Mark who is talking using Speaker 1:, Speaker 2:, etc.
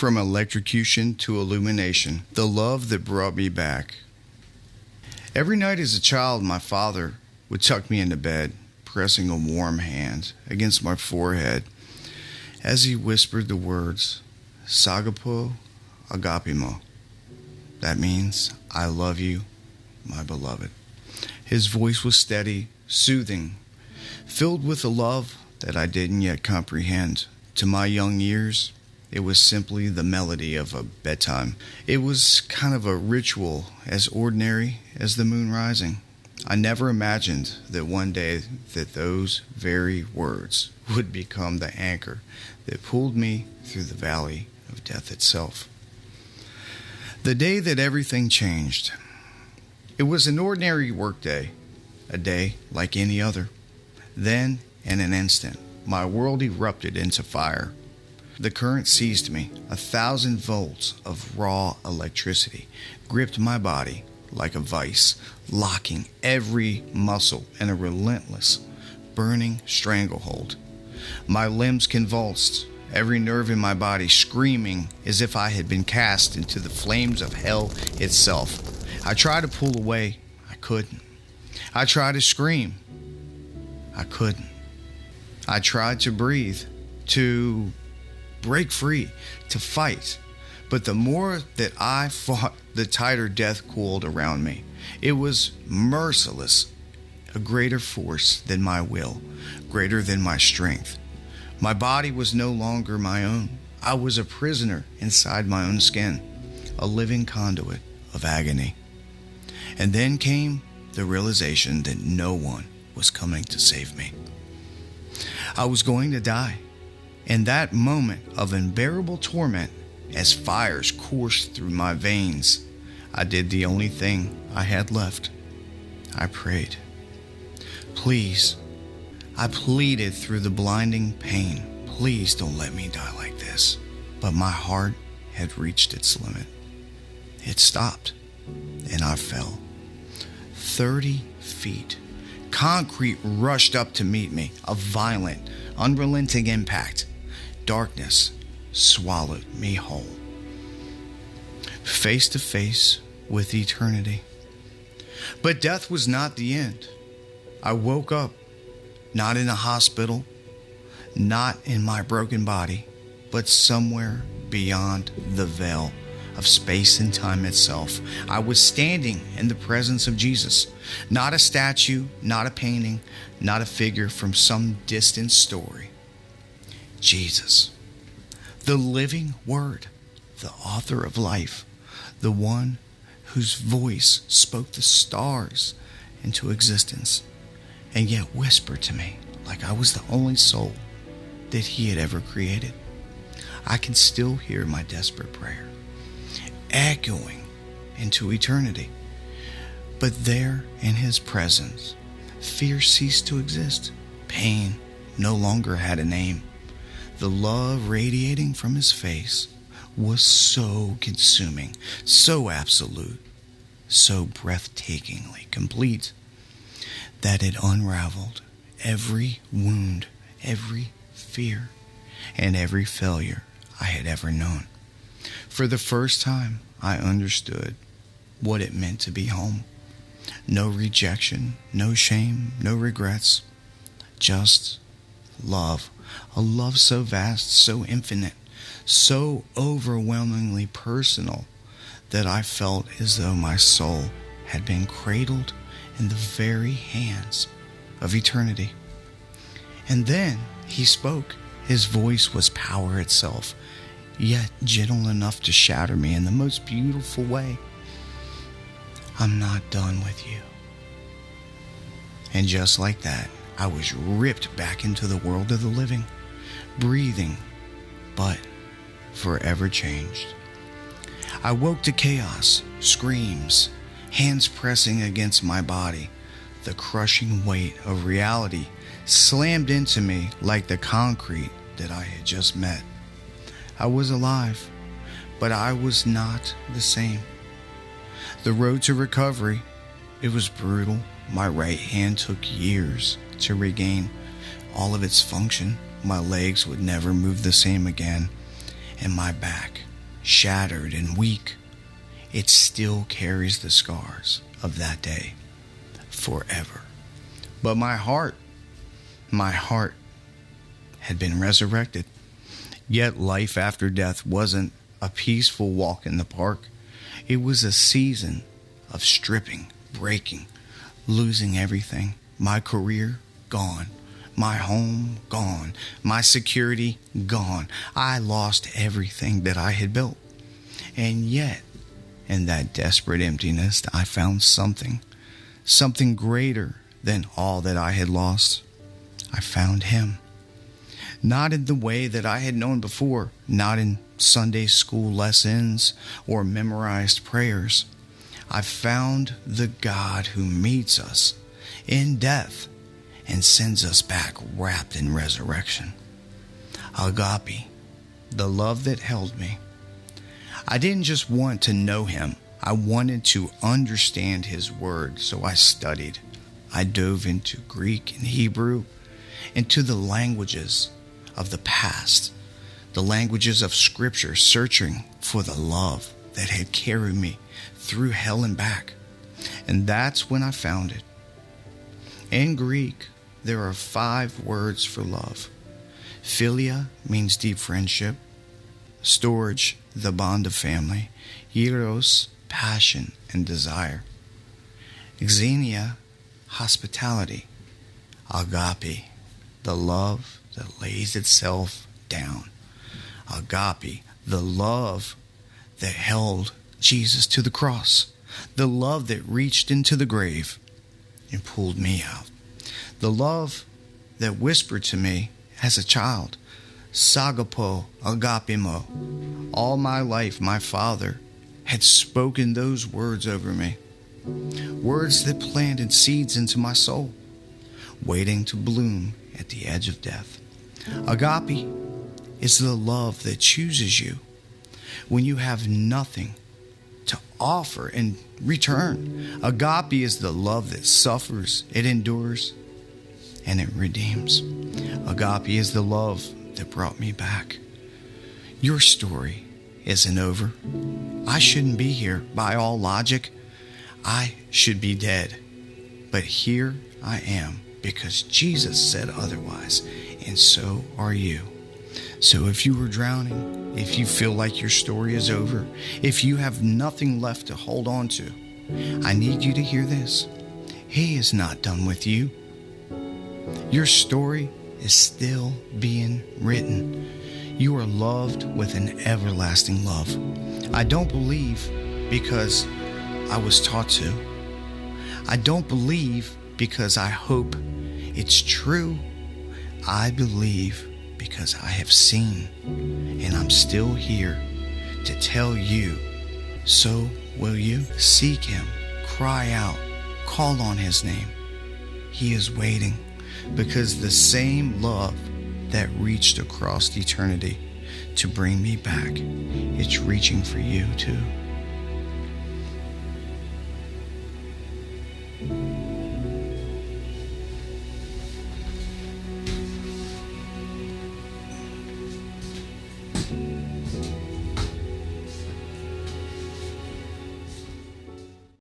Speaker 1: From electrocution to illumination, the love that brought me back. Every night as a child, my father would tuck me into bed, pressing a warm hand against my forehead as he whispered the words, Sagapo Agapimo. That means, I love you, my beloved. His voice was steady, soothing, filled with a love that I didn't yet comprehend. To my young ears, it was simply the melody of a bedtime. It was kind of a ritual, as ordinary as the moon rising. I never imagined that one day that those very words would become the anchor that pulled me through the valley of death itself. The day that everything changed. It was an ordinary workday, a day like any other. Then, in an instant, my world erupted into fire. The current seized me. 1,000 volts of raw electricity gripped my body like a vice, locking every muscle in a relentless, burning stranglehold. My limbs convulsed, every nerve in my body screaming as if I had been cast into the flames of hell itself. I tried to pull away. I couldn't. I tried to scream. I couldn't. I tried to breathe, to break free, to fight. But the more that I fought, the tighter death coiled around me. It was merciless, a greater force than my will, greater than my strength. My body was no longer my own. I was a prisoner inside my own skin, a living conduit of agony. And then came the realization that no one was coming to save me. I was going to die. In that moment of unbearable torment, as fires coursed through my veins, I did the only thing I had left. I prayed. Please, I pleaded through the blinding pain. Please don't let me die like this. But my heart had reached its limit. It stopped, and I fell. 30 feet. Concrete rushed up to meet me, a violent, unrelenting impact. Darkness swallowed me whole. Face to face with eternity. But death was not the end. I woke up, not in a hospital, not in my broken body, but somewhere beyond the veil of space and time itself. I was standing in the presence of Jesus, not a statue, not a painting, not a figure from some distant story. Jesus, the living Word, the author of life, the one whose voice spoke the stars into existence, and yet whispered to me like I was the only soul that He had ever created. I can still hear my desperate prayer, echoing into eternity. But there in His presence, fear ceased to exist. Pain no longer had a name. The love radiating from His face was so consuming, so absolute, so breathtakingly complete, that it unraveled every wound, every fear, and every failure I had ever known. For the first time, I understood what it meant to be home. No rejection, no shame, no regrets, just love. A love so vast, so infinite, so overwhelmingly personal that I felt as though my soul had been cradled in the very hands of eternity. And then He spoke. His voice was power itself, yet gentle enough to shatter me in the most beautiful way. I'm not done with you. And just like that, I was ripped back into the world of the living, breathing, but forever changed. I woke to chaos, screams, hands pressing against my body. The crushing weight of reality slammed into me like the concrete that I had just met. I was alive, but I was not the same. The road to recovery, it was brutal. My right hand took years to regain all of its function. My legs would never move the same again, and my back shattered and weak, it still carries the scars of that day forever. But my heart had been resurrected. Yet life after death wasn't a peaceful walk in the park. It was a season of stripping, breaking, losing everything. My career, gone. My home, gone. My security, gone. I lost everything that I had built. And yet, in that desperate emptiness, I found something greater than all that I had lost. I found Him. Not in the way that I had known before, not in Sunday school lessons or memorized prayers. I found the God who meets us in death and sends us back wrapped in resurrection. Agape, the love that held me. I didn't just want to know Him. I wanted to understand His word, so I studied. I dove into Greek and Hebrew, into the languages of the past, the languages of Scripture, searching for the love that had carried me through hell and back. And that's when I found it. In Greek, there are 5 words for love. Philia means deep friendship. Storge, the bond of family. Eros, passion and desire. Xenia, hospitality. Agape, the love that lays itself down. Agape, the love that held Jesus to the cross. The love that reached into the grave and pulled me out. The love that whispered to me as a child, Sagapo agapimo. All my life, my Father had spoken those words over me. Words that planted seeds into my soul, waiting to bloom at the edge of death. Agape is the love that chooses you when you have nothing to offer in return. Agape is the love that suffers, it endures, and it redeems. Agape is the love that brought me back. Your story isn't over. I shouldn't be here by all logic. I should be dead. But here I am because Jesus said otherwise, and so are you. So if you were drowning, if you feel like your story is over, if you have nothing left to hold on to, I need you to hear this. He is not done with you. Your story is still being written. You are loved with an everlasting love. I don't believe because I was taught to. I don't believe because I hope it's true. I believe because I have seen, and I'm still here to tell you. So will you? Seek Him, cry out, call on His name. He is waiting, because the same love that reached across eternity to bring me back, it's reaching for you too.